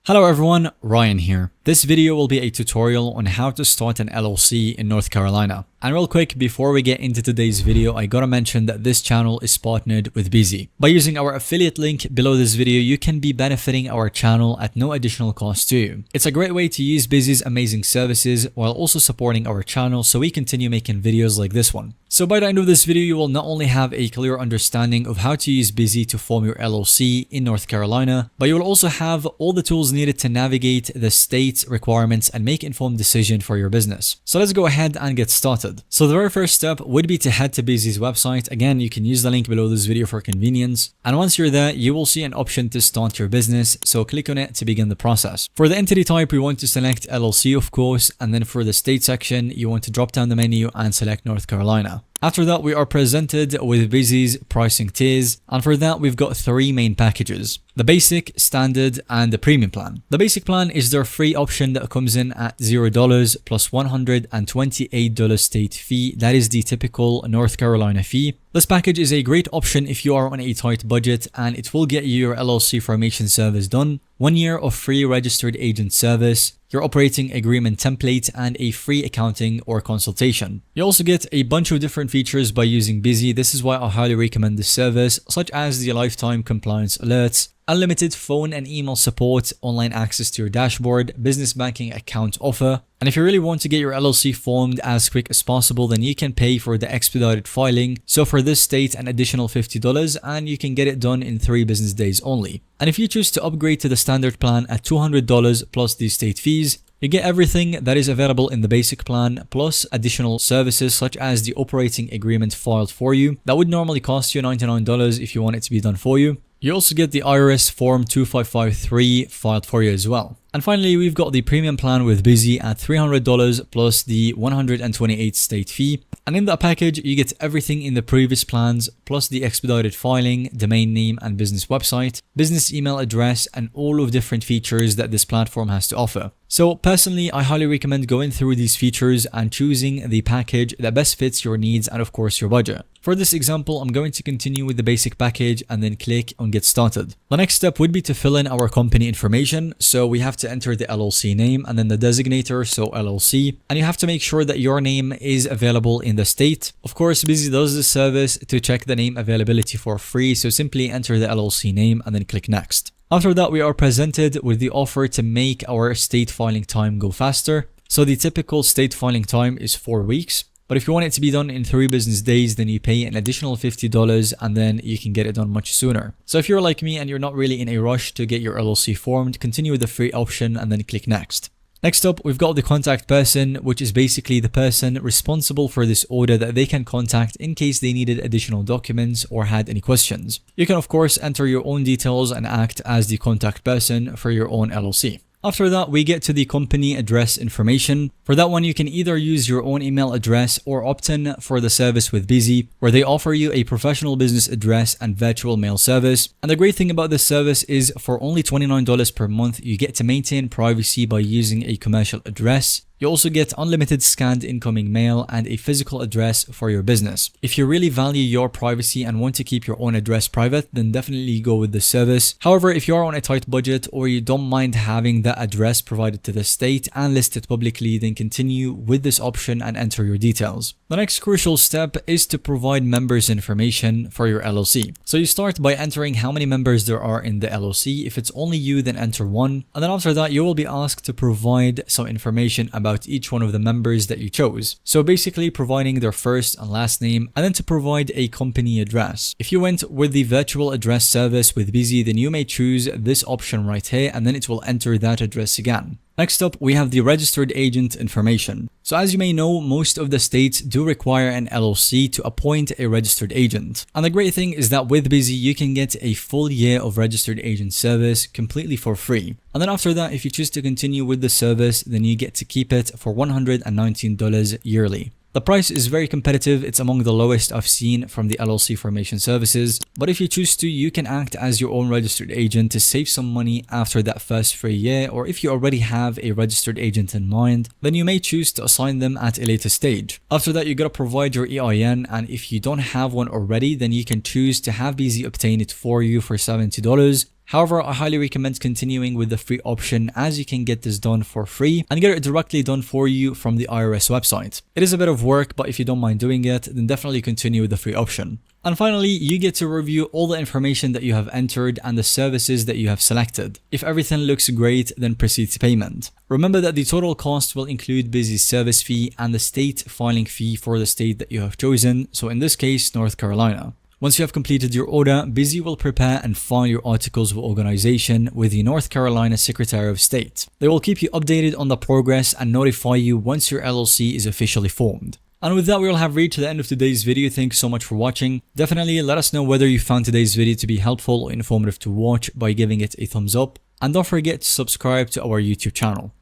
Hello everyone, Ryan here. This video will be a tutorial on how to start an LLC in North Carolina. And real quick, before we get into today's video, I gotta mention that this channel is partnered with Bizee. By using our affiliate link below this video, you can be benefiting our channel at no additional cost to you. It's a great way to use Bizee's amazing services while also supporting our channel so we continue making videos like this one. So by the end of this video, you will not only have a clear understanding of how to use Bizee to form your LLC in North Carolina, but you will also have all the tools needed to navigate the state's requirements and make informed decision for your business. So let's go ahead and get started. So the very first step would be to head to Bizee's website. Again, you can use the link below this video for convenience. And once you're there, you will see an option to start your business. So click on it to begin the process. For the entity type, we want to select LLC, of course. And then for the state section, you want to drop down the menu and select North Carolina. After that, we are presented with Bizee's pricing tiers, and for that we've got three main packages: the basic, standard, and the premium plan. The basic plan is their free option that comes in at $0 plus $128 state fee. That is the typical North Carolina fee. This package is a great option if you are on a tight budget, and it will get you your LLC formation service done, 1 year of free registered agent service, your operating agreement template, and a free accounting or consultation. You also get a bunch of different features by using Bizee. This is why I highly recommend this service, such as the lifetime compliance alerts, unlimited phone and email support, online access to your dashboard, business banking account offer. And if you really want to get your LLC formed as quick as possible, then you can pay for the expedited filing. So for this state, an additional $50, and you can get it done in 3 business days only. And if you choose to upgrade to the standard plan at $200 plus the state fees, you get everything that is available in the basic plan, plus additional services such as the operating agreement filed for you. That would normally cost you $99 if you want it to be done for you. You also get the IRS Form 2553 filed for you as well. And finally, we've got the premium plan with Bizee at $300 plus the $128 state fee. And in that package, you get everything in the previous plans, plus the expedited filing, domain name and business website, business email address, and all of different features that this platform has to offer. So personally, I highly recommend going through these features and choosing the package that best fits your needs and of course your budget. For this example, I'm going to continue with the basic package and then click on get started. The next step would be to fill in our company information. So we have to enter the LLC name and then the designator, so LLC, and you have to make sure that your name is available in the state. Of course, Bizee does this service to check the name availability for free, so simply enter the LLC name and then click next. After that, we are presented with the offer to make our state filing time go faster. So the typical state filing time is 4 weeks. But if you want it to be done in 3 business days, then you pay an additional $50 and then you can get it done much sooner. So if you're like me and you're not really in a rush to get your LLC formed, continue with the free option and then click next. Next up, we've got the contact person, which is basically the person responsible for this order that they can contact in case they needed additional documents or had any questions. You can of course enter your own details and act as the contact person for your own LLC. After that, we get to the company address information. For that one, you can either use your own email address or opt in for the service with Bizee, where they offer you a professional business address and virtual mail service. And the great thing about this service is for only $29 per month, you get to maintain privacy by using a commercial address. You also get unlimited scanned incoming mail and a physical address for your business. If you really value your privacy and want to keep your own address private, then definitely go with this service. However, if you are on a tight budget or you don't mind having that address provided to the state and listed publicly, then continue with this option and enter your details. The next crucial step is to provide members information for your LLC. So you start by entering how many members there are in the LLC. If it's only you, then enter 1. And then after that, you will be asked to provide some information about each one of the members that you chose. So basically providing their first and last name, and then to provide a company address. If you went with the virtual address service with Bizee, then you may choose this option right here and then it will enter that address again. Next up, we have the registered agent information. So as you may know, most of the states do require an LLC to appoint a registered agent. And the great thing is that with Bizee, you can get a full year of registered agent service completely for free. And then after that, if you choose to continue with the service, then you get to keep it for $119 yearly. The price is very competitive. It's among the lowest I've seen from the LLC formation services. But if you choose to, you can act as your own registered agent to save some money after that first free year. Or if you already have a registered agent in mind, then you may choose to assign them at a later stage. After that, you gotta provide your EIN, and if you don't have one already, then you can choose to have Bizee obtain it for you for $70. However, I highly recommend continuing with the free option as you can get this done for free and get it directly done for you from the IRS website. It is a bit of work, but if you don't mind doing it, then definitely continue with the free option. And finally, you get to review all the information that you have entered and the services that you have selected. If everything looks great, then proceed to payment. Remember that the total cost will include Bizee's service fee and the state filing fee for the state that you have chosen, so in this case, North Carolina. Once you have completed your order, Bizee will prepare and file your articles of organization with the North Carolina Secretary of State. They will keep you updated on the progress and notify you once your LLC is officially formed. And with that, we will have reached the end of today's video. Thanks so much for watching. Definitely let us know whether you found today's video to be helpful or informative to watch by giving it a thumbs up. And don't forget to subscribe to our YouTube channel.